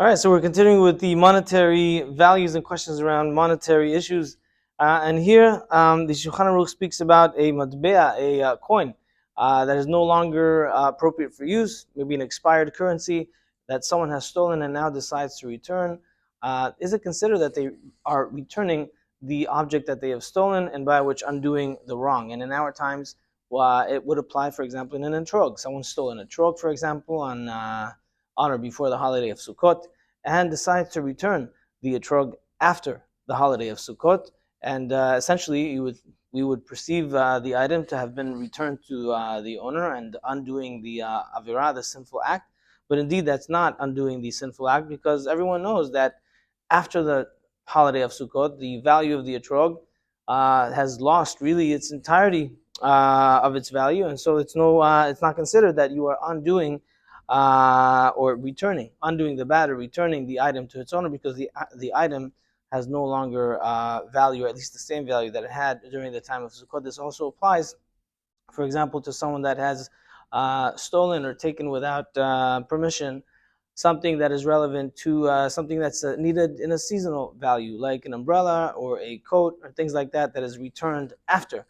All right, so we're continuing with the monetary values and questions around monetary issues. And here, the Shulchan Aruch speaks about a matbea, a coin, that is no longer appropriate for use, maybe an expired currency that someone has stolen and now decides to return. Is it considered that they are returning the object that they have stolen, and by which undoing the wrong? And in our times, it would apply, for example, in an etrog. Someone stole an etrog, for example, on or before the holiday of Sukkot, and decides to return the etrog after the holiday of Sukkot. And essentially, we would perceive the item to have been returned to the owner and undoing the avirah, the sinful act. But indeed, that's not undoing the sinful act, because everyone knows that after the holiday of Sukkot, the value of the etrog has lost really its entirety of its value, and so it's not considered that you are undoing or undoing the bad or returning the item to its owner, because the item has no longer value, or at least the same value that it had during the time of Sukkot. This also applies, for example, to someone that has stolen or taken without permission something that is relevant to something that's needed in a seasonal value, like an umbrella or a coat or things like that, that is returned after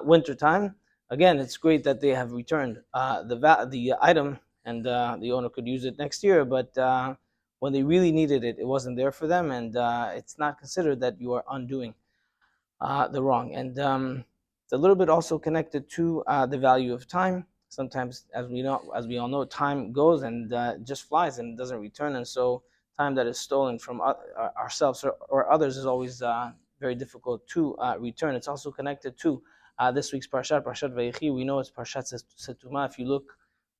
winter time. Again, it's great that they have returned the item, and the owner could use it next year, but when they really needed it, it wasn't there for them, and it's not considered that you are undoing the wrong. And it's a little bit also connected to the value of time. Sometimes, as we all know, time goes and just flies and doesn't return, and so time that is stolen from ourselves or others is always very difficult to return. It's also connected to this week's Parshat Vayechi. We know it's Parshat Setuma. If you look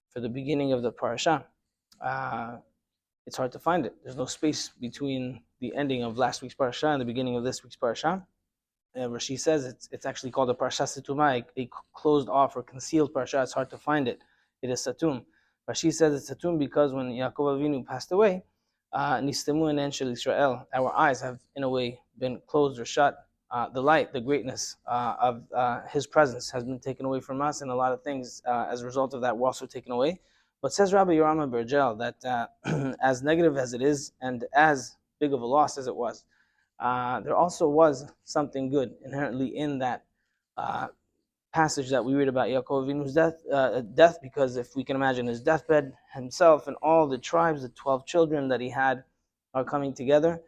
for the beginning of the parasha, it's hard to find it. There's no space between the ending of last week's parasha and the beginning of this week's parasha. Rashi says it's actually called a Parsha Setuma, a closed off or concealed Parsha. It's hard to find it. It is Satum. Rashi says it's Satum because when Yaakov Avinu passed away, Nistemu Enen Shel Israel, our eyes have in a way been closed or shut. The light, the greatness of his presence has been taken away from us, and a lot of things as a result of that were also taken away. But says Rabbi Yoram Bergel that as negative as it is and as big of a loss as it was, there also was something good inherently in that passage that we read about Yaakov Avinu's death, because if we can imagine his deathbed, himself and all the tribes, the 12 children that he had, are coming together,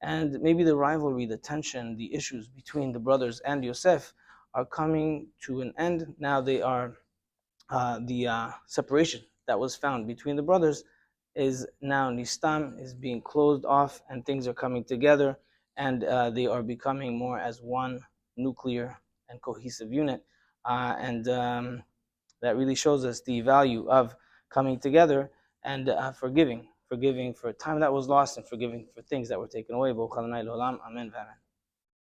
and maybe the rivalry, the tension, the issues between the brothers and Yosef are coming to an end. Now they are the separation that was found between the brothers is now nistam, is being closed off, and things are coming together, and they are becoming more as one nuclear and cohesive unit. And that really shows us the value of coming together and forgiving for time that was lost, and forgiving for things that were taken away. Amen.